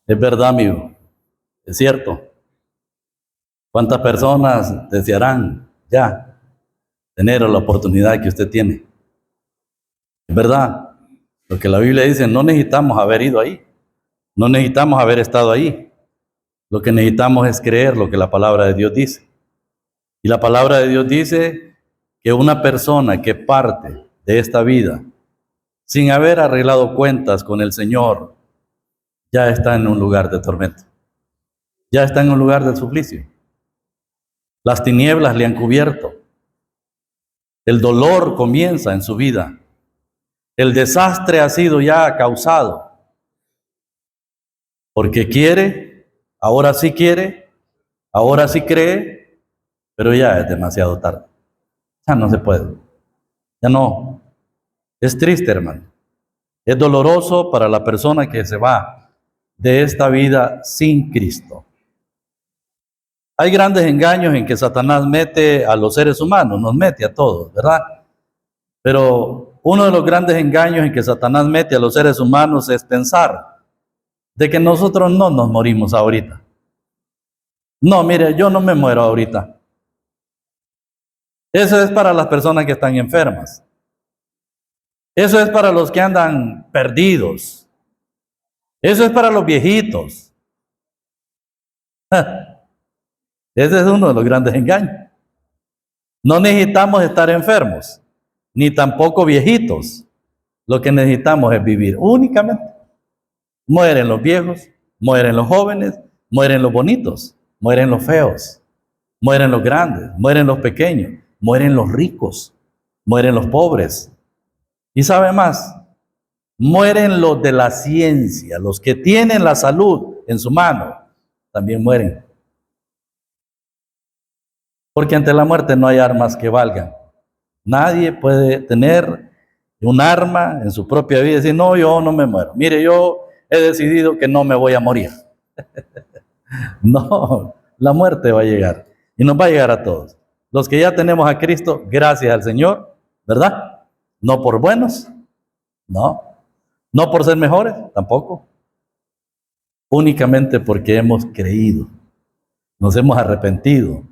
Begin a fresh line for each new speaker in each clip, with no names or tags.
Es verdad, amigo, es cierto. ¿Cuántas personas desearán ya tener la oportunidad que usted tiene? Es verdad. Lo que la Biblia dice, no necesitamos haber ido ahí. No necesitamos haber estado ahí. Lo que necesitamos es creer lo que la palabra de Dios dice. Y la palabra de Dios dice que una persona que parte de esta vida sin haber arreglado cuentas con el Señor, ya está en un lugar de tormento. Ya está en un lugar de suplicio. Las tinieblas le han cubierto. El dolor comienza en su vida. El desastre ha sido ya causado. Porque quiere, ahora sí cree, pero ya es demasiado tarde. Ya no se puede. Ya no. Es triste, hermano. Es doloroso para la persona que se va de esta vida sin Cristo. Hay grandes engaños en que Satanás mete a los seres humanos, nos mete a todos, ¿verdad? Pero uno de los grandes engaños en que Satanás mete a los seres humanos es pensar de que nosotros no nos morimos ahorita. No, mire, yo no me muero ahorita. Eso es para las personas que están enfermas. Eso es para los que andan perdidos. Eso es para los viejitos. Ese es uno de los grandes engaños. No necesitamos estar enfermos, ni tampoco viejitos. Lo que necesitamos es vivir únicamente. Mueren los viejos, mueren los jóvenes, mueren los bonitos, mueren los feos, mueren los grandes, mueren los pequeños, mueren los ricos, mueren los pobres. Y sabe más, mueren los de la ciencia, los que tienen la salud en su mano, también mueren. Porque ante la muerte no hay armas que valgan. Nadie puede tener un arma en su propia vida y decir, no, yo no me muero. Mire, yo he decidido que no me voy a morir. No, la muerte va a llegar y nos va a llegar a todos. Los que ya tenemos a Cristo, gracias al Señor, ¿verdad? No por buenos, no. No por ser mejores, tampoco. Únicamente porque hemos creído, nos hemos arrepentido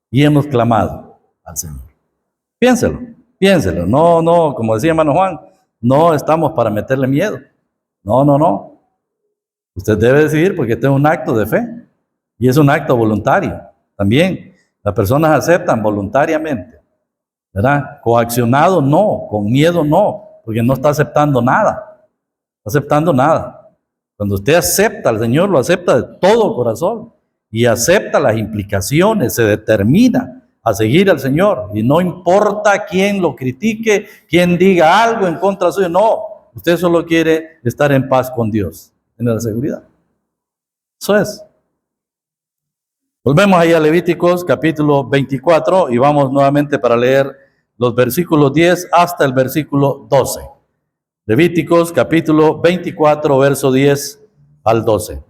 y hemos clamado al Señor. Piénselo. No, como decía hermano Juan, no estamos para meterle miedo. No. Usted debe decidir porque este es un acto de fe y es un acto voluntario. También las personas aceptan voluntariamente, ¿verdad? Coaccionado no, con miedo no, porque no está aceptando nada. Cuando usted acepta al Señor, lo acepta de todo corazón y acepta las implicaciones, se determina a seguir al Señor y no importa quién lo critique, quién diga algo en contra suyo, no, usted solo quiere estar en paz con Dios, en la seguridad. Eso es. Volvemos ahí a Levíticos capítulo 24 y vamos nuevamente para leer los versículos 10 hasta el versículo 12. Levíticos capítulo 24, verso 10 al 12.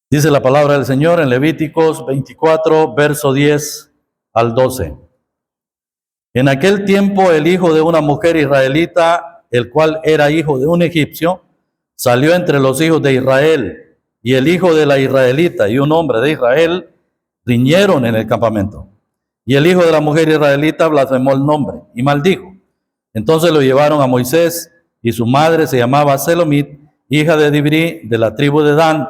Dice la palabra del Señor en Levíticos 24, verso 10 al 12. En aquel tiempo el hijo de una mujer israelita, el cual era hijo de un egipcio, salió entre los hijos de Israel, y el hijo de la israelita y un hombre de Israel riñeron en el campamento. Y el hijo de la mujer israelita blasfemó el nombre y maldijo. Entonces lo llevaron a Moisés, y su madre se llamaba Selomit, hija de Dibri, de la tribu de Dan,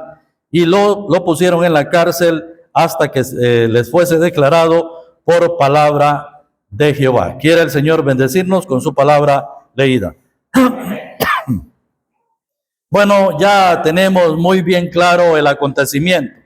y lo pusieron en la cárcel hasta que les fuese declarado por palabra de Jehová. Quiere el Señor bendecirnos con su palabra leída. Bueno, ya tenemos muy bien claro el acontecimiento.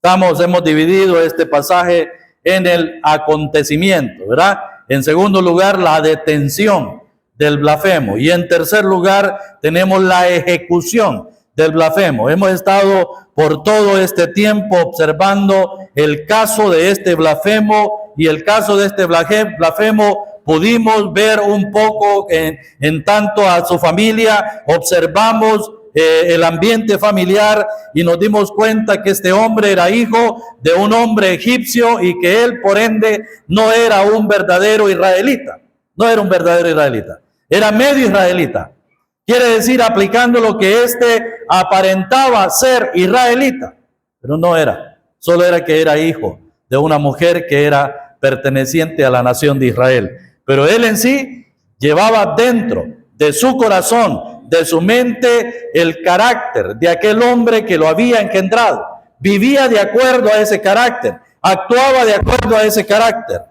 Hemos dividido este pasaje en el acontecimiento, ¿verdad? En segundo lugar, la detención del blasfemo. Y en tercer lugar, tenemos la ejecución del blasfemo. Hemos estado por todo este tiempo observando el caso de este blasfemo, y el caso de este blasfemo pudimos ver un poco en tanto a su familia, observamos el ambiente familiar y nos dimos cuenta que este hombre era hijo de un hombre egipcio y que él, por ende, no era un verdadero israelita. No era un verdadero israelita. Era medio israelita. Quiere decir, aplicando lo que aparentaba ser israelita, pero no era. Solo era que era hijo de una mujer que era perteneciente a la nación de Israel. Pero él en sí llevaba dentro de su corazón, de su mente, el carácter de aquel hombre que lo había engendrado. Vivía de acuerdo a ese carácter, actuaba de acuerdo a ese carácter.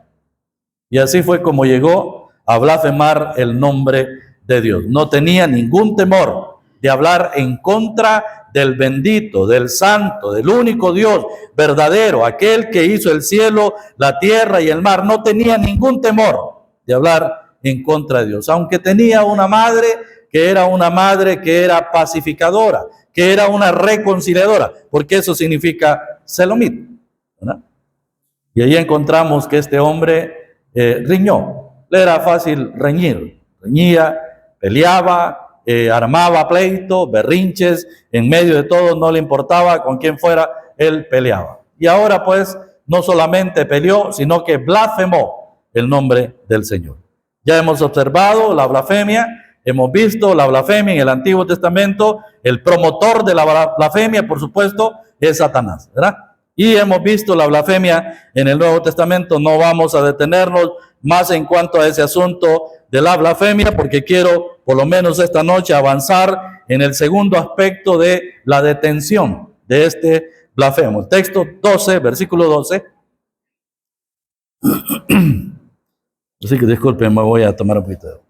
Y así fue como llegó a blasfemar el nombre de Dios. No tenía ningún temor de hablar en contra del bendito, del santo, del único Dios verdadero, aquel que hizo el cielo, la tierra y el mar. No tenía ningún temor de hablar en contra de Dios, aunque tenía una madre que era pacificadora, que era una reconciliadora, porque eso significa selomit, ¿verdad? Y ahí encontramos que este hombre riñó. Le era fácil reñir, reñía, peleaba, armaba pleito, berrinches, en medio de todo, no le importaba con quién fuera, él peleaba. Y ahora pues no solamente peleó, sino que blasfemó el nombre del Señor. Ya hemos observado la blasfemia, hemos visto la blasfemia en el Antiguo Testamento. El promotor de la blasfemia, por supuesto, es Satanás, ¿verdad? Y hemos visto la blasfemia en el Nuevo Testamento. No vamos a detenernos más en cuanto a ese asunto de la blasfemia, porque quiero, por lo menos esta noche, avanzar en el segundo aspecto de la detención de este blasfemo. El texto 12, versículo 12. Así que disculpen, me voy a tomar un poquito de agua.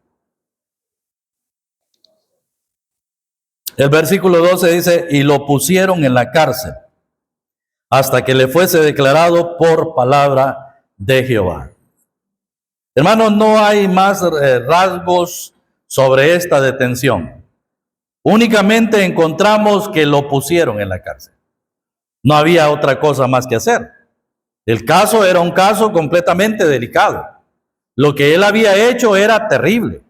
El versículo 12 dice, y lo pusieron en la cárcel hasta que le fuese declarado por palabra de Jehová. Hermanos, no hay más rasgos sobre esta detención. Únicamente encontramos que lo pusieron en la cárcel. No había otra cosa más que hacer. El caso era un caso completamente delicado. Lo que él había hecho era terrible.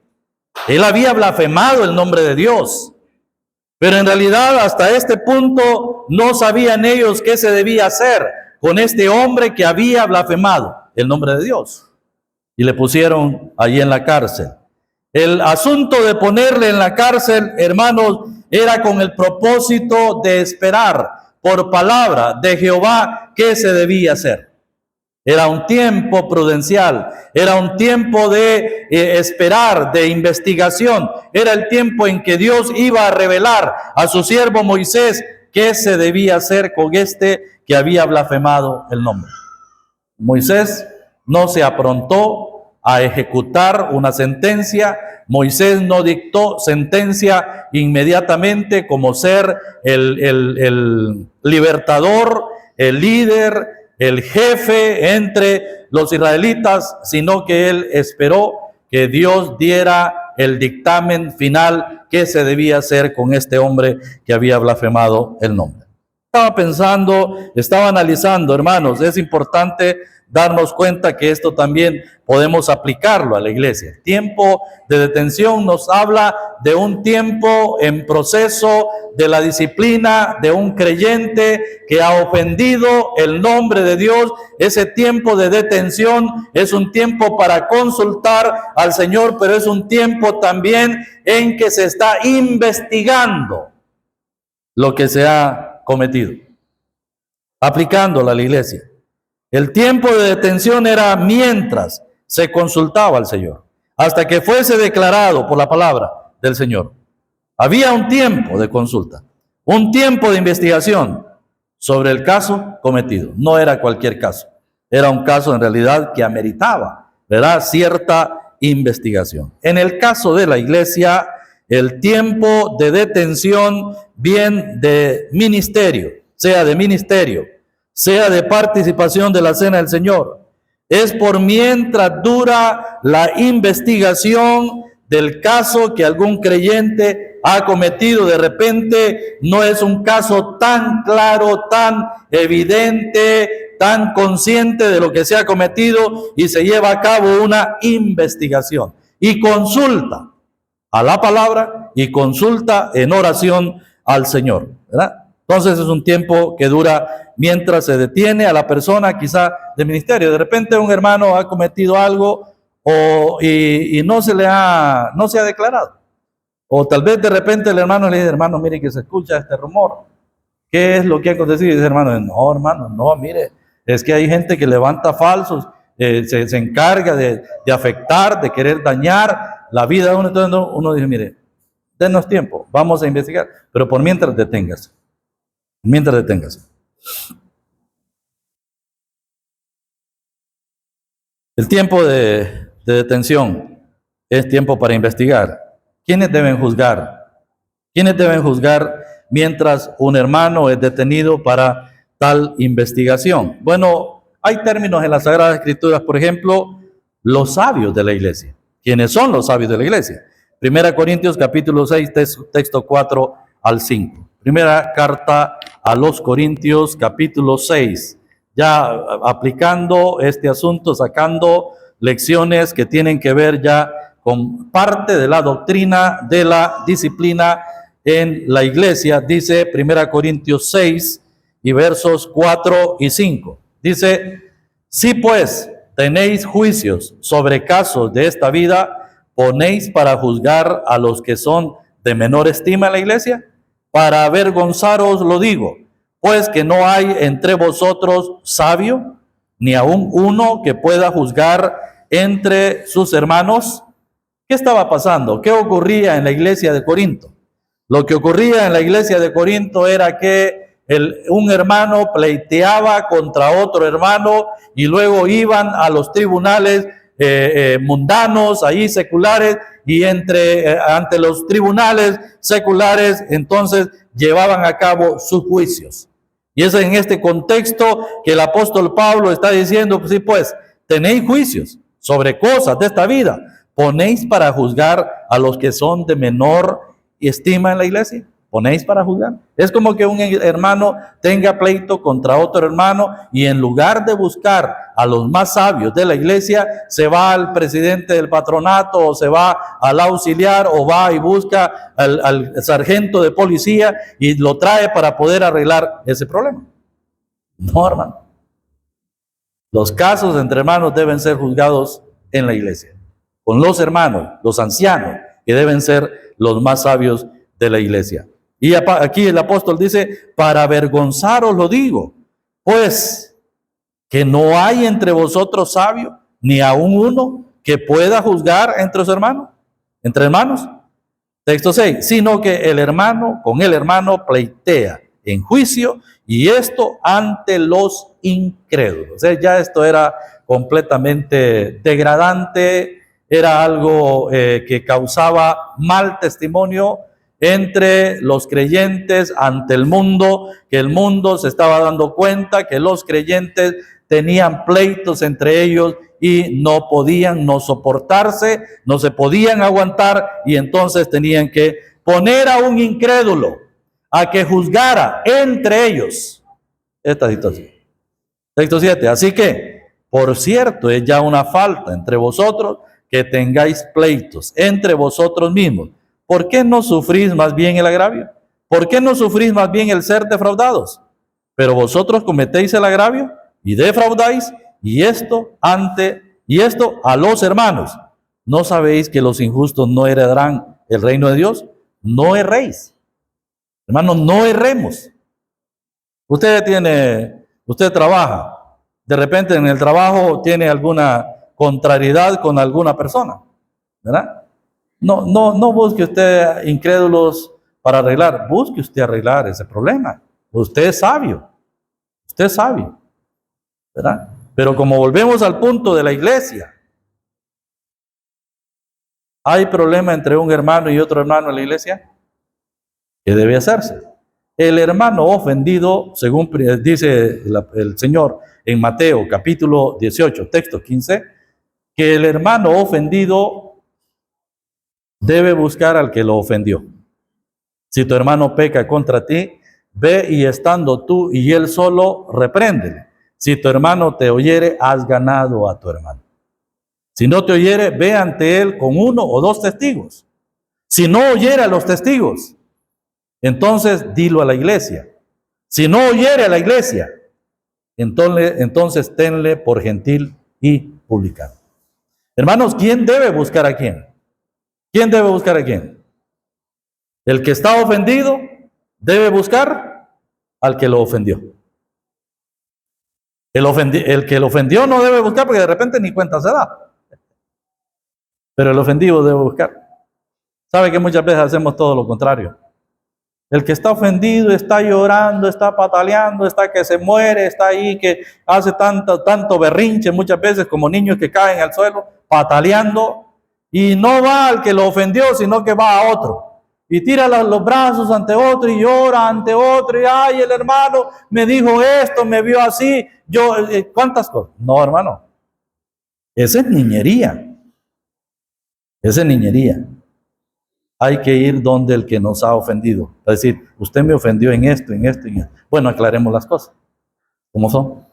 Él había blasfemado el nombre de Dios. Pero en realidad hasta este punto no sabían ellos qué se debía hacer con este hombre que había blasfemado el nombre de Dios. Y le pusieron allí en la cárcel. El asunto de ponerle en la cárcel, hermanos, era con el propósito de esperar por palabra de Jehová qué se debía hacer. Era un tiempo prudencial, era un tiempo de esperar, de investigación. Era el tiempo en que Dios iba a revelar a su siervo Moisés qué se debía hacer con este que había blasfemado el nombre. Moisés no se aprontó a ejecutar una sentencia. Moisés no dictó sentencia inmediatamente como ser el libertador, el líder, el jefe entre los israelitas, sino que él esperó que Dios diera el dictamen final que se debía hacer con este hombre que había blasfemado el nombre. Estaba analizando, hermanos, es importante darnos cuenta que esto también podemos aplicarlo a la iglesia. El tiempo de detención nos habla de un tiempo en proceso de la disciplina de un creyente que ha ofendido el nombre de Dios. Ese tiempo de detención es un tiempo para consultar al Señor, pero es un tiempo también en que se está investigando lo que se ha cometido, aplicándolo a la iglesia. El tiempo de detención era mientras se consultaba al Señor, hasta que fuese declarado por la palabra del Señor. Había un tiempo de consulta, un tiempo de investigación sobre el caso cometido. No era cualquier caso, era un caso en realidad que ameritaba, ¿verdad?, cierta investigación. En el caso de la iglesia, el tiempo de detención, bien de ministerio, sea de participación de la cena del Señor, es por mientras dura la investigación del caso que algún creyente ha cometido. De repente no es un caso tan claro, tan evidente, tan consciente de lo que se ha cometido, y se lleva a cabo una investigación y consulta a la palabra y consulta en oración al Señor, ¿verdad? Entonces es un tiempo que dura mientras se detiene a la persona quizá de ministerio. De repente un hermano ha cometido algo y no se ha declarado. O tal vez de repente el hermano le dice, hermano, mire que se escucha este rumor. ¿Qué es lo que ha acontecido? Y dice, hermano, no, mire, es que hay gente que levanta falsos, se encarga de afectar, de querer dañar la vida de uno. Entonces uno dice, mire, denos tiempo, vamos a investigar, pero por mientras deténgase. El tiempo de detención es tiempo para investigar. ¿Quiénes deben juzgar? ¿Quiénes deben juzgar mientras un hermano es detenido para tal investigación? Bueno, hay términos en las Sagradas Escrituras, por ejemplo, los sabios de la iglesia. ¿Quiénes son los sabios de la iglesia? 1 Corintios capítulo 6, texto 4 al 5. Primera carta a los Corintios capítulo 6. Ya aplicando este asunto, sacando lecciones que tienen que ver ya con parte de la doctrina de la disciplina en la iglesia. Dice 1 Corintios 6 y versos 4 y 5. Dice, si pues tenéis juicios sobre casos de esta vida, ponéis para juzgar a los que son de menor estima en la iglesia. Para avergonzaros lo digo, pues que no hay entre vosotros sabio, ni aun uno que pueda juzgar entre sus hermanos. ¿Qué estaba pasando? ¿Qué ocurría en la iglesia de Corinto? Lo que ocurría en la iglesia de Corinto era que un hermano pleiteaba contra otro hermano y luego iban a los tribunales mundanos, ahí seculares, y ante los tribunales seculares entonces llevaban a cabo sus juicios. Y es en este contexto que el apóstol Pablo está diciendo, pues sí, pues, tenéis juicios sobre cosas de esta vida, ponéis para juzgar a los que son de menor estima en la iglesia. Ponéis para juzgar. Es como que un hermano tenga pleito contra otro hermano y en lugar de buscar a los más sabios de la iglesia, se va al presidente del patronato o se va al auxiliar o va y busca al sargento de policía y lo trae para poder arreglar ese problema. No, hermano. Los casos entre hermanos deben ser juzgados en la iglesia, con los hermanos, los ancianos, que deben ser los más sabios de la iglesia. Y aquí el apóstol dice, para avergonzaros lo digo, pues que no hay entre vosotros sabio, ni aun uno que pueda juzgar entre hermanos. Texto 6, sino que el hermano con el hermano pleitea en juicio, y esto ante los incrédulos. Ya esto era completamente degradante, era algo que causaba mal testimonio entre los creyentes ante el mundo, que el mundo se estaba dando cuenta que los creyentes tenían pleitos entre ellos y no podían no soportarse, no se podían aguantar, y entonces tenían que poner a un incrédulo a que juzgara entre ellos esta situación. Texto 7, así que, por cierto, es ya una falta entre vosotros que tengáis pleitos entre vosotros mismos. ¿Por qué no sufrís más bien el agravio? ¿Por qué no sufrís más bien el ser defraudados? Pero vosotros cometéis el agravio y defraudáis, y esto a los hermanos. ¿No sabéis que los injustos no heredarán el reino de Dios? No erréis. Hermanos, no erremos. Usted trabaja, de repente en el trabajo tiene alguna contrariedad con alguna persona, ¿verdad? No busque usted incrédulos para arreglar, busque usted arreglar ese problema. Usted es sabio, ¿verdad? Pero como volvemos al punto de la iglesia, ¿hay problema entre un hermano y otro hermano en la iglesia? ¿Qué debe hacerse? El hermano ofendido, según dice el Señor en Mateo capítulo 18, texto 15, que el hermano ofendido debe buscar al que lo ofendió. Si tu hermano peca contra ti, ve y estando tú y él solo, repréndele. Si tu hermano te oyere, has ganado a tu hermano. Si no te oyere, ve ante él con 1 o 2 testigos. Si no oyere a los testigos, entonces dilo a la iglesia. Si no oyere a la iglesia, entonces tenle por gentil y publicano. Hermanos, ¿quién debe buscar a quién? ¿Quién debe buscar a quién? El que está ofendido debe buscar al que lo ofendió. El que lo ofendió no debe buscar porque de repente ni cuenta se da. Pero el ofendido debe buscar. ¿Sabe que muchas veces hacemos todo lo contrario? El que está ofendido está llorando, está pataleando, está que se muere, está ahí que hace tanto berrinche muchas veces como niños que caen al suelo, pataleando, y no va al que lo ofendió, sino que va a otro. Y tira los brazos ante otro y llora ante otro, y ay, el hermano me dijo esto, me vio así, ¿cuántas cosas? No, hermano, esa es niñería. Esa es niñería. Hay que ir donde el que nos ha ofendido. Es decir, usted me ofendió en esto, en esto, en esto. Bueno, aclaremos las cosas. ¿Cómo son?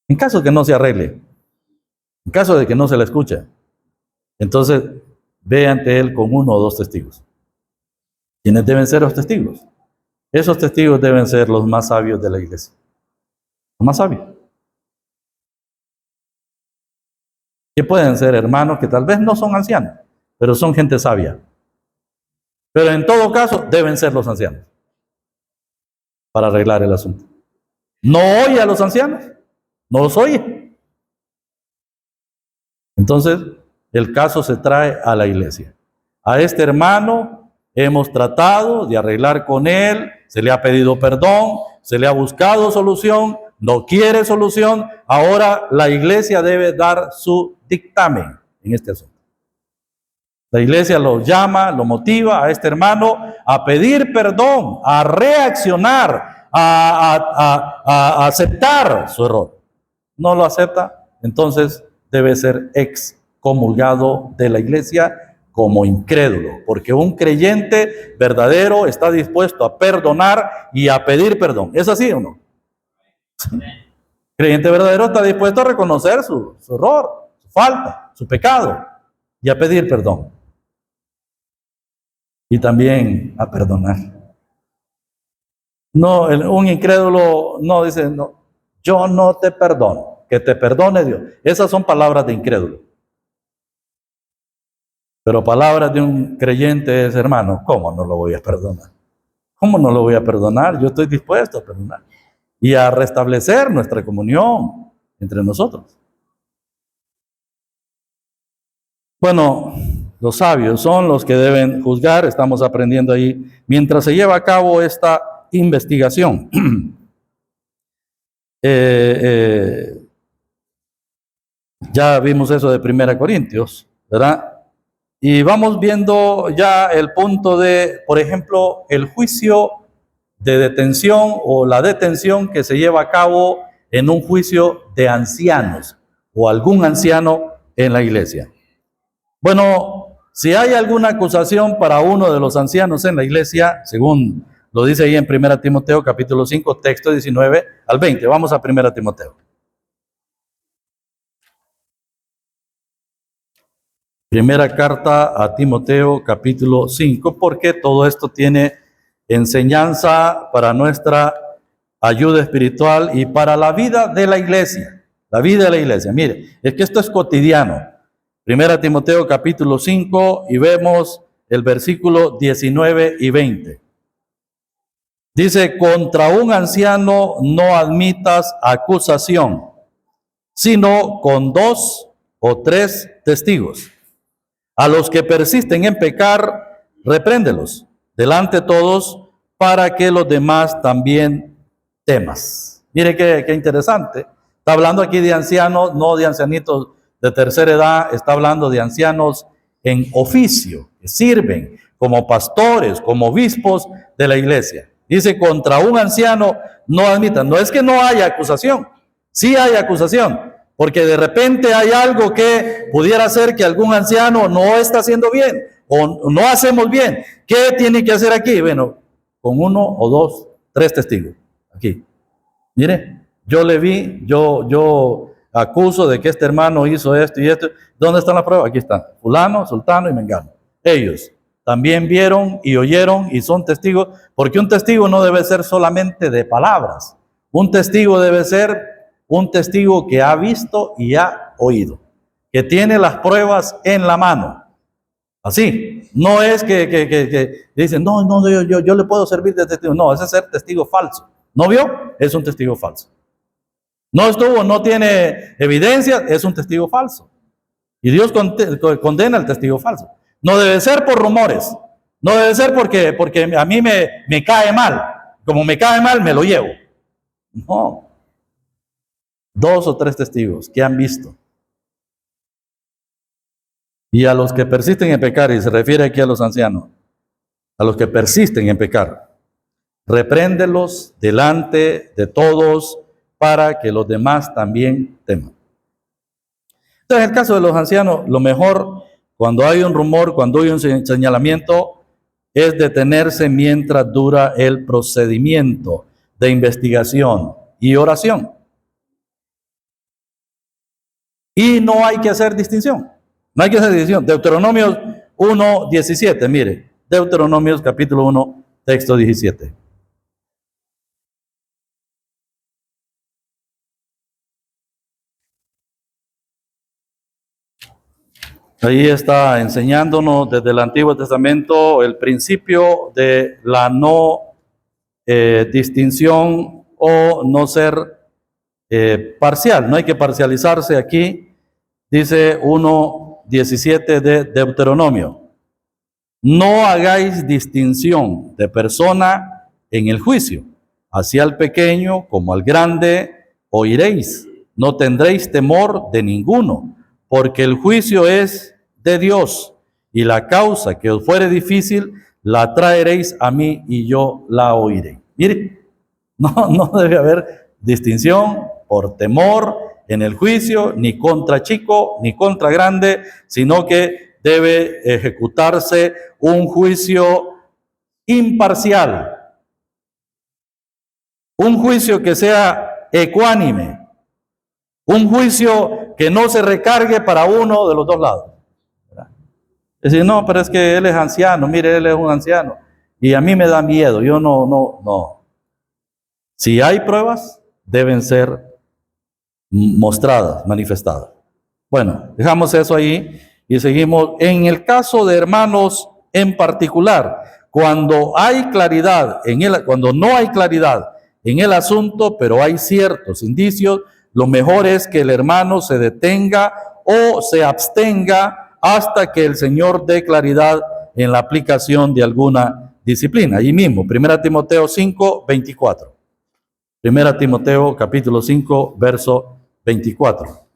En caso de que no se arregle, en caso de que no se le escuche, entonces ve ante él con uno o dos testigos. ¿Quiénes deben ser los testigos? Esos testigos deben ser los más sabios de la iglesia. Los más sabios. Que pueden ser hermanos que tal vez no son ancianos, pero son gente sabia. Pero en todo caso deben ser los ancianos para arreglar el asunto. ¿No oye a los ancianos? ¿No los oye? Entonces el caso se trae a la iglesia. A este hermano hemos tratado de arreglar con él, se le ha pedido perdón, se le ha buscado solución, no quiere solución. Ahora la iglesia debe dar su dictamen en este asunto. La iglesia lo llama, lo motiva a este hermano a pedir perdón, a reaccionar, a aceptar su error. No lo acepta, entonces debe ser excomulgado de la iglesia como incrédulo, porque un creyente verdadero está dispuesto a perdonar y a pedir perdón. ¿Es así o no? Creyente verdadero está dispuesto a reconocer su error, su falta, su pecado y a pedir perdón. Y también a perdonar. No, un incrédulo no dice, no, yo no te perdono, que te perdone Dios. Esas son palabras de incrédulo. Pero palabras de un creyente es, hermano, ¿cómo no lo voy a perdonar? ¿Cómo no lo voy a perdonar? Yo estoy dispuesto a perdonar y a restablecer nuestra comunión entre nosotros. Bueno, los sabios son los que deben juzgar, estamos aprendiendo ahí, mientras se lleva a cabo esta investigación. Ya vimos eso de 1 Corintios, ¿verdad? Y vamos viendo ya el punto de, por ejemplo, el juicio de detención o la detención que se lleva a cabo en un juicio de ancianos o algún anciano en la iglesia. Bueno, si hay alguna acusación para uno de los ancianos en la iglesia, según lo dice ahí en 1 Timoteo capítulo 5, texto 19 al 20. Vamos a 1 Timoteo. Primera carta a Timoteo capítulo 5, porque todo esto tiene enseñanza para nuestra ayuda espiritual y para la vida de la iglesia. La vida de la iglesia. Mire, es que esto es cotidiano. Primera Timoteo capítulo 5 y vemos el versículo 19 y 20. Dice, contra un anciano no admitas acusación, sino con 2 o 3 testigos. A los que persisten en pecar, repréndelos delante de todos, para que los demás también temas. Mire qué interesante. Está hablando aquí de ancianos, no de ancianitos de tercera edad, está hablando de ancianos en oficio, que sirven como pastores, como obispos de la iglesia. Dice, contra un anciano no admitan. No es que no haya acusación, sí hay acusación, porque de repente hay algo que pudiera ser que algún anciano no está haciendo bien, o no hacemos bien. ¿Qué tiene que hacer aquí? Bueno, con 1 o 2, 3 testigos. Aquí. Mire, yo le vi, yo acuso de que este hermano hizo esto y esto. ¿Dónde están las pruebas? Aquí están. Fulano, sultano y mengano. Ellos también vieron y oyeron y son testigos, porque un testigo no debe ser solamente de palabras. Un testigo debe ser un testigo que ha visto y ha oído, que tiene las pruebas en la mano. Así, no es que dicen, no, yo le puedo servir de testigo. No, ese es ser testigo falso. ¿No vio? Es un testigo falso. No estuvo, no tiene evidencia, es un testigo falso. Y Dios condena al testigo falso. No debe ser por rumores. No debe ser porque a mí me cae mal. Como me cae mal, me lo llevo. No. 2 o 3 testigos que han visto. Y a los que persisten en pecar, y se refiere aquí a los ancianos, a los que persisten en pecar, repréndelos delante de todos para que los demás también teman. Entonces, en el caso de los ancianos, lo mejor, cuando hay un rumor, cuando hay un señalamiento, es detenerse mientras dura el procedimiento de investigación y oración. Y no hay que hacer distinción. No hay que hacer distinción. Deuteronomios 1:17, mire. Deuteronomios capítulo 1, texto 17. Ahí está enseñándonos desde el Antiguo Testamento el principio de la no distinción o no ser parcial. No hay que parcializarse aquí. Dice 1:17 de Deuteronomio. No hagáis distinción de persona en el juicio. Así al pequeño como al grande oiréis. No tendréis temor de ninguno, porque el juicio es de Dios, y la causa que os fuere difícil la traeréis a mí y yo la oiré. Mire, no debe haber distinción por temor en el juicio, ni contra chico, ni contra grande, sino que debe ejecutarse un juicio imparcial, un juicio que sea ecuánime, un juicio que no se recargue para uno de los dos lados. Es decir, no, pero es que él es anciano, mire, él es un anciano, y a mí me da miedo, yo no. Si hay pruebas, deben ser mostradas, manifestadas. Bueno, dejamos eso ahí y seguimos. En el caso de hermanos en particular, cuando hay claridad cuando no hay claridad en el asunto, pero hay ciertos indicios, lo mejor es que el hermano se detenga o se abstenga hasta que el Señor dé claridad en la aplicación de alguna disciplina. Allí mismo, 1 Timoteo 5, 24. 1 Timoteo capítulo 5, verso 24.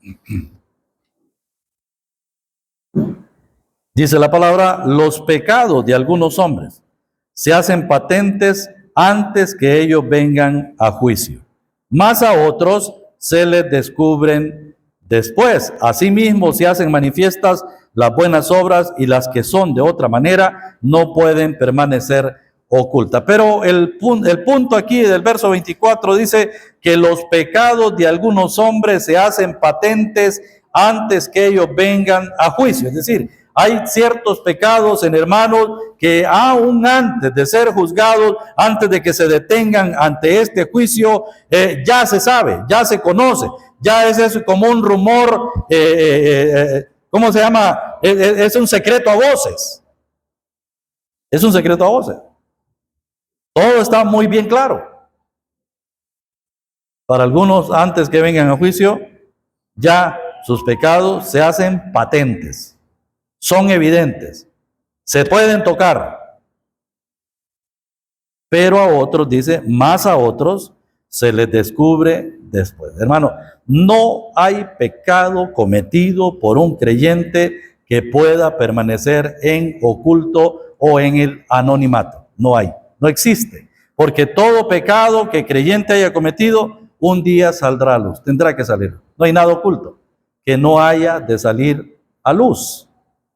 Dice la palabra, los pecados de algunos hombres se hacen patentes antes que ellos vengan a juicio, mas a otros se les descubren después. Asimismo se hacen manifiestas las buenas obras, y las que son de otra manera no pueden permanecer ocultas. Pero el punto aquí del verso 24 dice que los pecados de algunos hombres se hacen patentes antes que ellos vengan a juicio. Es decir, hay ciertos pecados en hermanos que aún antes de ser juzgados, antes de que se detengan ante este juicio, ya se sabe, ya se conoce, ya es eso como un rumor, ¿cómo se llama? Es un secreto a voces. Es un secreto a voces. Todo está muy bien claro. Para algunos, antes que vengan a juicio, ya sus pecados se hacen patentes. Son evidentes. Se pueden tocar. Pero a otros, dice, más a otros se les descubre después. Hermano, no hay pecado cometido por un creyente que pueda permanecer en oculto o en el anonimato. No hay, no existe. Porque todo pecado que creyente haya cometido, un día saldrá a luz, tendrá que salir. No hay nada oculto que no haya de salir a luz.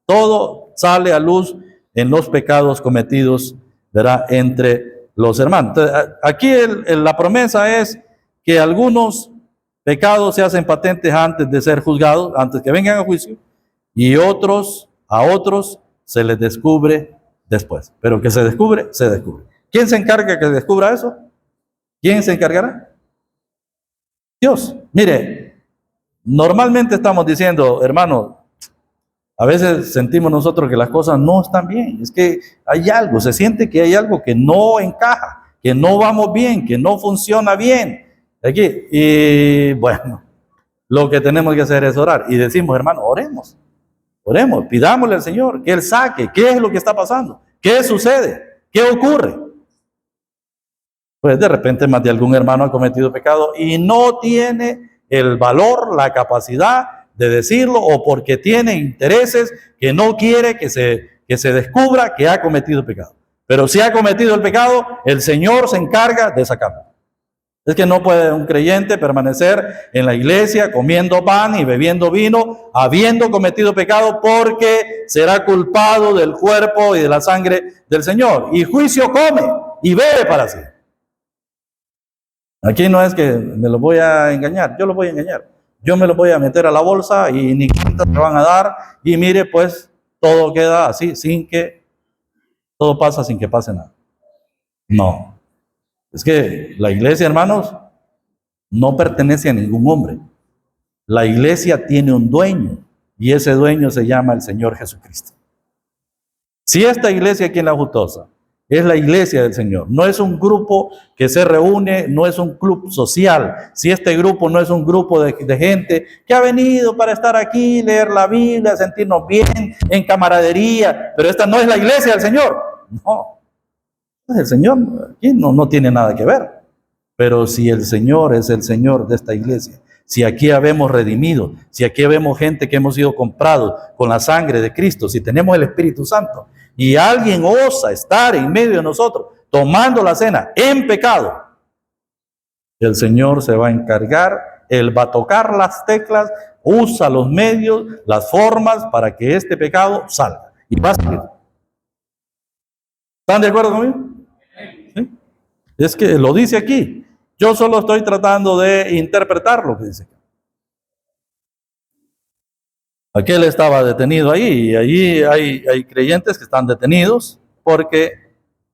Todo sale a luz en los pecados cometidos, ¿verdad?, entre los hermanos. Entonces, aquí la promesa es que algunos pecados se hacen patentes antes de ser juzgados, antes que vengan a juicio, y a otros se les descubre después. Pero que se descubre, se descubre. ¿Quién se encarga que descubra eso? ¿Quién se encargará? Dios. Mire, normalmente estamos diciendo, hermanos, a veces sentimos nosotros que las cosas no están bien. Es que hay algo, se siente que hay algo que no encaja, que no vamos bien, que no funciona bien. Aquí, y bueno, lo que tenemos que hacer es orar. Y decimos, hermano, oremos, pidámosle al Señor que Él saque qué es lo que está pasando, qué sucede, qué ocurre. Pues de repente más de algún hermano ha cometido pecado y no tiene el valor, la capacidad de decirlo, o porque tiene intereses que no quiere que se descubra que ha cometido pecado. Pero si ha cometido el pecado, el Señor se encarga de sacarlo. Es que no puede un creyente permanecer en la iglesia comiendo pan y bebiendo vino, habiendo cometido pecado, porque será culpado del cuerpo y de la sangre del Señor. Y juicio come y bebe para sí. Aquí no es que me lo voy a engañar, yo lo voy a engañar. Yo me lo voy a meter a la bolsa y ni cuenta te van a dar. Y mire, pues todo queda así, todo pasa sin que pase nada. No. Es que la iglesia, hermanos, no pertenece a ningún hombre. La iglesia tiene un dueño y ese dueño se llama el Señor Jesucristo. Si esta iglesia aquí en La Jutosa es la iglesia del Señor, no es un grupo que se reúne, no es un club social, si este grupo no es un grupo de gente que ha venido para estar aquí, leer la Biblia, sentirnos bien, en camaradería, pero esta no es la iglesia del Señor. No, el Señor aquí no tiene nada que ver. Pero si el Señor es el Señor de esta iglesia, si aquí habemos redimido, si aquí vemos gente que hemos sido comprados con la sangre de Cristo, si tenemos el Espíritu Santo, y alguien osa estar en medio de nosotros, tomando la cena en pecado, el Señor se va a encargar, Él va a tocar las teclas, usa los medios, las formas para que este pecado salga. Y va a salir. ¿Están de acuerdo conmigo? ¿Sí? Es que lo dice aquí. Yo solo estoy tratando de interpretar lo que dice aquí. Aquel estaba detenido ahí, y allí hay creyentes que están detenidos porque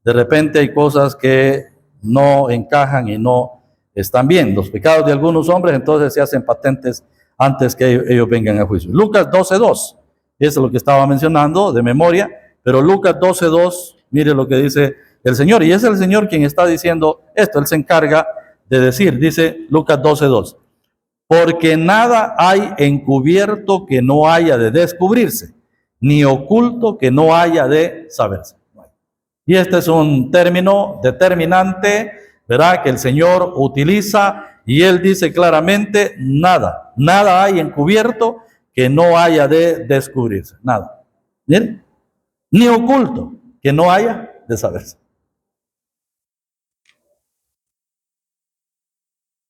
de repente hay cosas que no encajan y no están bien. Los pecados de algunos hombres entonces se hacen patentes antes que ellos vengan a juicio. Lucas 12:2, eso es lo que estaba mencionando de memoria, pero Lucas 12:2, mire lo que dice el Señor, y es el Señor quien está diciendo esto, Él se encarga de decir, dice Lucas 12:2. Porque nada hay encubierto que no haya de descubrirse, ni oculto que no haya de saberse. Y este es un término determinante, ¿verdad?, que el Señor utiliza, y Él dice claramente, nada hay encubierto que no haya de descubrirse, nada. ¿Bien? Ni oculto que no haya de saberse.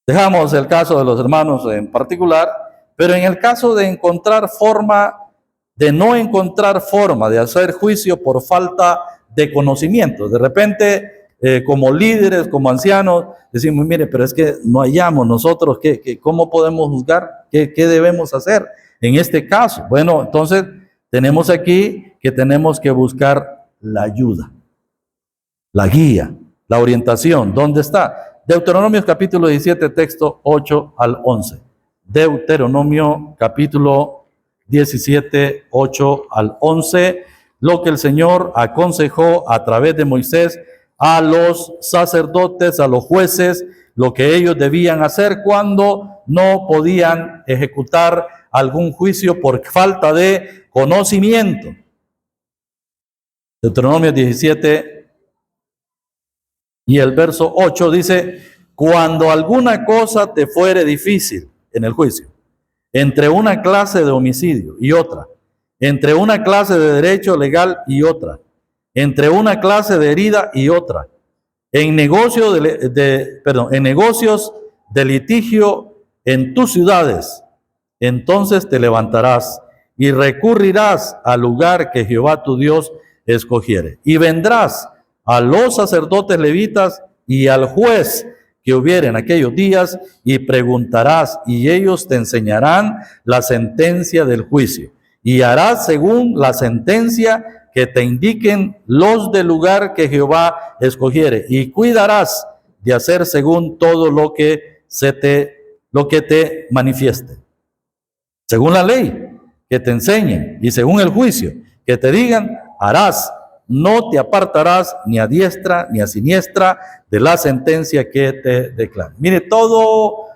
Dejamos el caso de los hermanos en particular, pero en el caso de no encontrar forma de hacer juicio por falta de conocimiento. De repente, como líderes, como ancianos, decimos, mire, pero es que no hallamos nosotros, ¿cómo podemos juzgar? ¿Qué debemos hacer en este caso? Bueno, entonces tenemos aquí que tenemos que buscar la ayuda, la guía, la orientación. ¿Dónde está? Deuteronomio capítulo 17, texto 8 al 11. Deuteronomio capítulo 17, 8 al 11. Lo que el Señor aconsejó a través de Moisés a los sacerdotes, a los jueces, lo que ellos debían hacer cuando no podían ejecutar algún juicio por falta de conocimiento. Deuteronomio 17 y el verso 8 dice, cuando alguna cosa te fuere difícil en el juicio, entre una clase de homicidio y otra, entre una clase de derecho legal y otra, entre una clase de herida y otra, en negocios de litigio en tus ciudades, entonces te levantarás y recurrirás al lugar que Jehová tu Dios escogiere, y vendrás a los sacerdotes levitas y al juez que hubiere en aquellos días, y preguntarás, y ellos te enseñarán la sentencia del juicio, y harás según la sentencia que te indiquen los del lugar que Jehová escogiere, y cuidarás de hacer según todo lo que te manifieste, según la ley que te enseñen, y según el juicio que te digan, harás. No te apartarás ni a diestra ni a siniestra de la sentencia que te declare. Mire, todo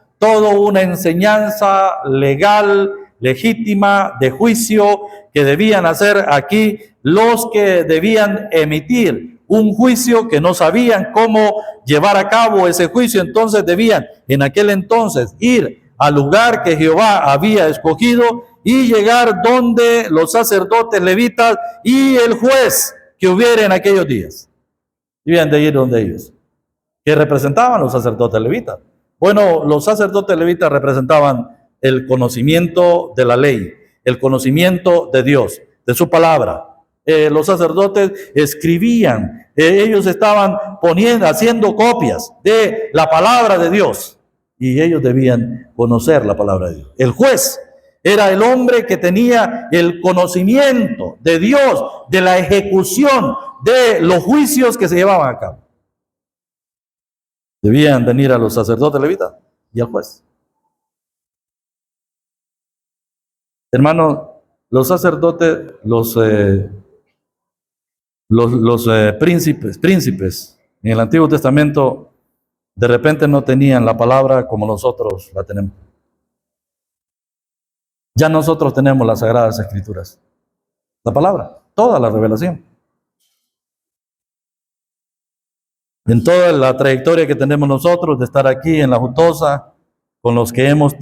una enseñanza legal, legítima, de juicio que debían hacer aquí los que debían emitir un juicio, que no sabían cómo llevar a cabo ese juicio. Entonces debían en aquel entonces ir al lugar que Jehová había escogido y llegar donde los sacerdotes levitas y el juez que hubiera en aquellos días. Debían de ir donde ellos. ¿Qué representaban los sacerdotes levitas? Bueno, los sacerdotes levitas representaban el conocimiento de la ley, el conocimiento de Dios, de su palabra. Los sacerdotes escribían, ellos estaban haciendo copias de la palabra de Dios, y ellos debían conocer la palabra de Dios. El juez era el hombre que tenía el conocimiento de Dios, de la ejecución de los juicios que se llevaban a cabo. Debían venir a los sacerdotes levitas y al juez. Hermanos, los sacerdotes, los príncipes en el Antiguo Testamento, de repente no tenían la palabra como nosotros la tenemos. Ya nosotros tenemos las Sagradas Escrituras, la palabra, toda la revelación. En toda la trayectoria que tenemos nosotros de estar aquí en la Jutosa, con los que hemos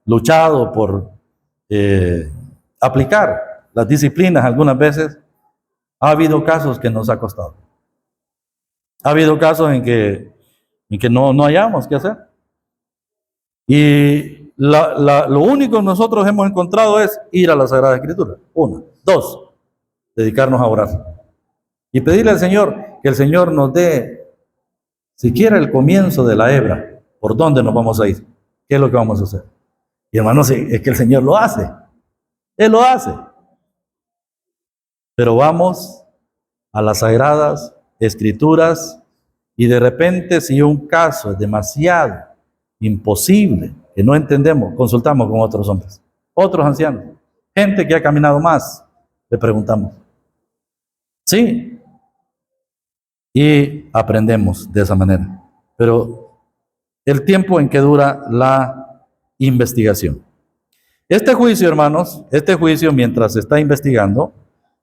luchado por aplicar las disciplinas algunas veces, ha habido casos que nos ha costado. Ha habido casos en que no hayamos qué hacer. Y lo único que nosotros hemos encontrado es ir a la Sagrada Escritura. 1. 2. Dedicarnos a orar. Y pedirle al Señor que el Señor nos dé siquiera el comienzo de la hebra. ¿Por dónde nos vamos a ir? ¿Qué es lo que vamos a hacer? Y hermanos, es que el Señor lo hace. Él lo hace. Pero vamos a las Sagradas Escrituras, y de repente, si un caso es demasiado imposible, que no entendemos, consultamos con otros hombres, otros ancianos, gente que ha caminado más, le preguntamos. Sí, y aprendemos de esa manera. Pero el tiempo en que dura la investigación. Este juicio, hermanos, mientras se está investigando,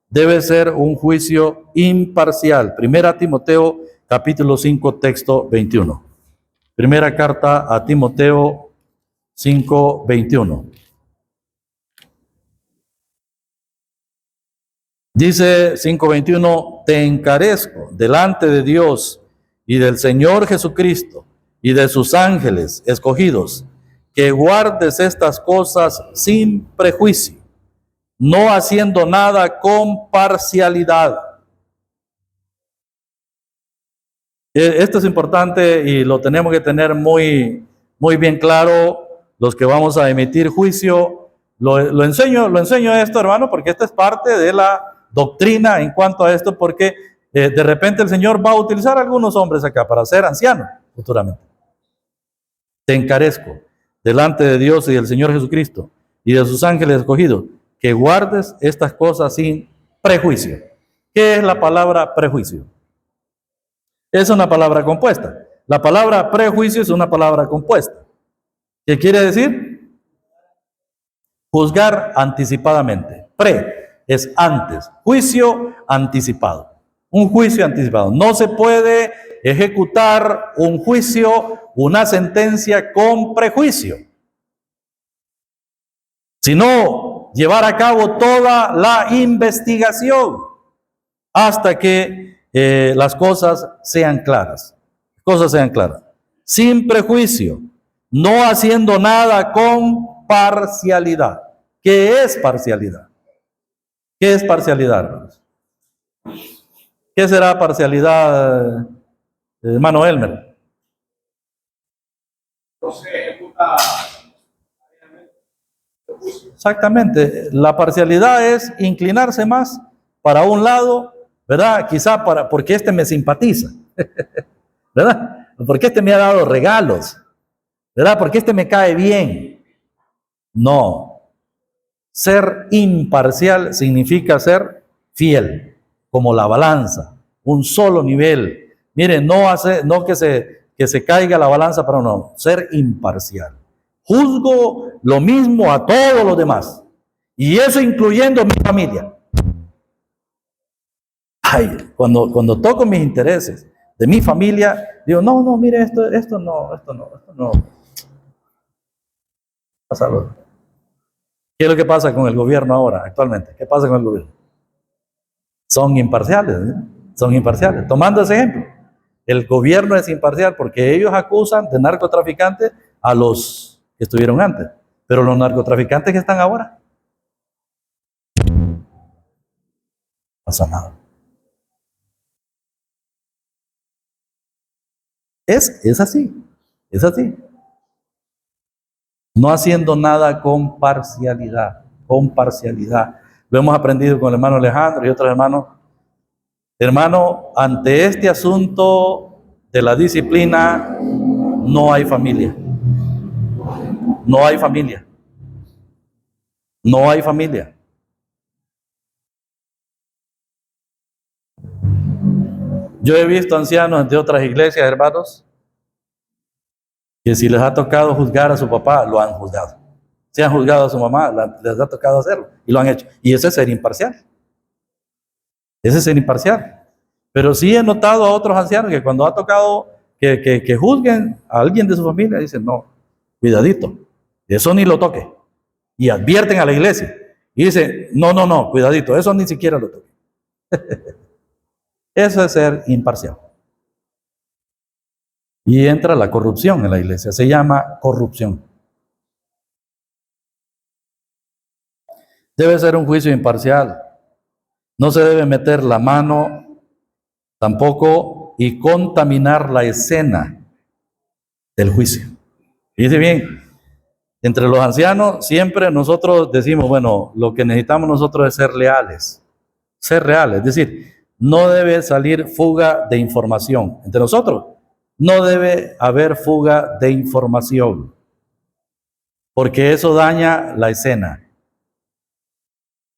debe ser un juicio imparcial. Primera Timoteo, capítulo 5, texto 21. Primera carta a Timoteo 5, 21. Dice 5:21, te encarezco delante de Dios y del Señor Jesucristo y de sus ángeles escogidos, que guardes estas cosas sin prejuicio, no haciendo nada con parcialidad. Esto es importante y lo tenemos que tener muy bien claro los que vamos a emitir juicio. Lo enseño esto, hermano, porque esta es parte de la doctrina en cuanto a esto, porque de repente el Señor va a utilizar a algunos hombres acá para ser ancianos futuramente. Te encarezco delante de Dios y del Señor Jesucristo y de sus ángeles escogidos, que guardes estas cosas sin prejuicio. ¿Qué es la palabra prejuicio? Es una palabra compuesta. La palabra prejuicio es una palabra compuesta. ¿Qué quiere decir? Juzgar anticipadamente. Pre es antes, juicio anticipado. Un juicio anticipado. No se puede ejecutar un juicio, una sentencia con prejuicio, sino llevar a cabo toda la investigación hasta que las cosas sean claras. Sin prejuicio, no haciendo nada con parcialidad. ¿Qué es parcialidad? ¿Qué es parcialidad, hermanos? ¿Qué será parcialidad, hermano Elmer?
No se ejecuta.
Exactamente. La parcialidad es inclinarse más para un lado, ¿verdad? Quizá porque este me simpatiza, ¿verdad? Porque este me ha dado regalos, ¿verdad? Porque este me cae bien. No. Ser imparcial significa ser fiel, como la balanza, un solo nivel. Miren, no que se caiga la balanza, pero no, ser imparcial. Juzgo lo mismo a todos los demás, y eso incluyendo mi familia. Ay, cuando toco mis intereses de mi familia, digo, no, mire, esto no. Pásalo. ¿Qué es lo que pasa con el gobierno ahora, actualmente? ¿Qué pasa con el gobierno? Son imparciales, ¿eh? Son imparciales. Tomando ese ejemplo, el gobierno es imparcial porque ellos acusan de narcotraficantes a los que estuvieron antes, pero los narcotraficantes que están ahora, no pasa nada. Es así, es así. No haciendo nada con parcialidad, con parcialidad. Lo hemos aprendido con el hermano Alejandro y otros hermanos. Hermano, ante este asunto de la disciplina, no hay familia. No hay familia. No hay familia. Yo he visto ancianos de otras iglesias, hermanos, que si les ha tocado juzgar a su papá, lo han juzgado. Si han juzgado a su mamá, les ha tocado hacerlo y lo han hecho. Y ese es ser imparcial. Ese es ser imparcial. Pero sí he notado a otros ancianos que cuando ha tocado que juzguen a alguien de su familia, dicen, no, cuidadito, eso ni lo toque. Y advierten a la iglesia. Y dicen, no, cuidadito, eso ni siquiera lo toque. Eso es ser imparcial. Y entra la corrupción en la iglesia, se llama corrupción. Debe ser un juicio imparcial. No se debe meter la mano tampoco y contaminar la escena del juicio. Fíjense bien, entre los ancianos siempre nosotros decimos, bueno, lo que necesitamos nosotros es ser leales, es decir, no debe salir fuga de información. Entre nosotros no debe haber fuga de información, porque eso daña la escena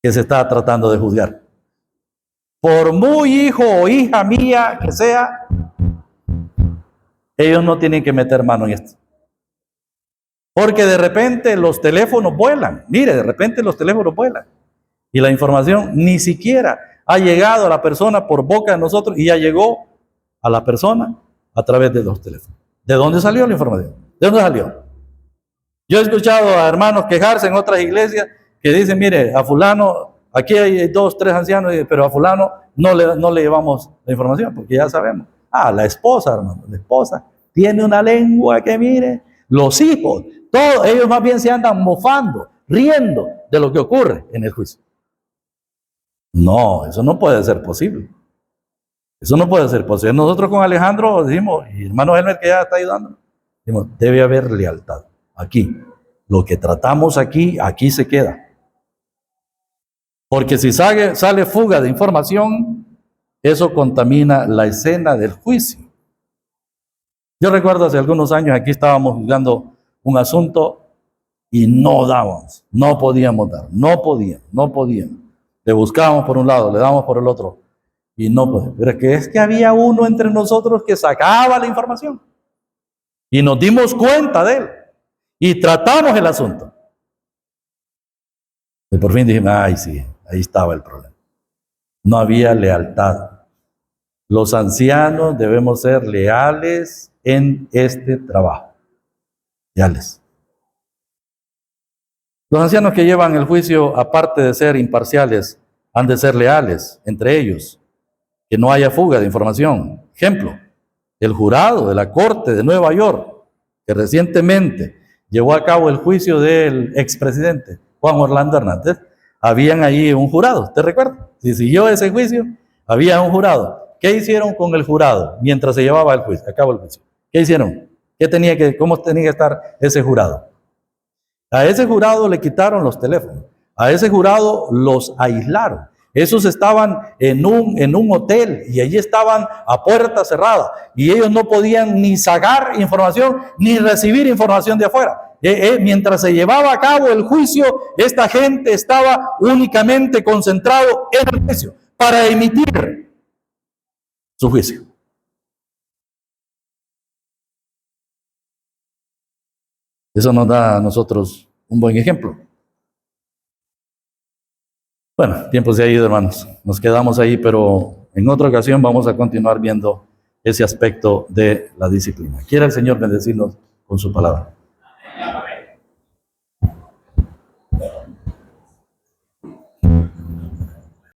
que se está tratando de juzgar. Por muy hijo o hija mía que sea, ellos no tienen que meter mano en esto. Porque de repente los teléfonos vuelan. Mire, de repente los teléfonos vuelan. Y la información ni siquiera ha llegado a la persona por boca de nosotros y ya llegó a la persona a través de los teléfonos. ¿De dónde salió la información? ¿De dónde salió? Yo he escuchado a hermanos quejarse en otras iglesias que dicen, mire, a fulano, aquí hay 2, 3 ancianos, pero a fulano no le llevamos la información porque ya sabemos. La esposa, hermano, la esposa tiene una lengua que mire, los hijos, todos ellos más bien se andan mofando, riendo de lo que ocurre en el juicio. No, eso no puede ser posible. Eso no puede ser posible. Nosotros con Alejandro decimos, y hermano Helmer que ya está ayudando, decimos, debe haber lealtad. Aquí, lo que tratamos aquí se queda. Porque si sale fuga de información, eso contamina la escena del juicio. Yo recuerdo hace algunos años aquí estábamos juzgando un asunto y no dábamos, no podíamos dar, no podíamos. Le buscábamos por un lado, le damos por el otro y no podíamos. Pero es que había uno entre nosotros que sacaba la información y nos dimos cuenta de él y tratamos el asunto. Y por fin dijimos, sí, ahí estaba el problema. No había lealtad. Los ancianos debemos ser leales en este trabajo. Leales. Los ancianos que llevan el juicio, aparte de ser imparciales, han de ser leales entre ellos, que no haya fuga de información. Ejemplo, el jurado de la Corte de Nueva York, que recientemente llevó a cabo el juicio del expresidente Juan Orlando Hernández, habían ahí un jurado, ¿te recuerdas? Si siguió ese juicio, había un jurado. ¿Qué hicieron con el jurado mientras se llevaba el juicio, a cabo el juicio? ¿Qué hicieron? ¿Cómo tenía que estar ese jurado? A ese jurado le quitaron los teléfonos. A ese jurado los aislaron. Esos estaban en un hotel y allí estaban a puerta cerrada. Y ellos no podían ni sacar información ni recibir información de afuera. Mientras se llevaba a cabo el juicio, esta gente estaba únicamente concentrado en el juicio para emitir su juicio. Eso nos da a nosotros un buen ejemplo. Bueno, tiempo se ha ido, hermanos. Nos quedamos ahí, pero en otra ocasión vamos a continuar viendo ese aspecto de la disciplina. Quiera el Señor bendecirnos con su palabra.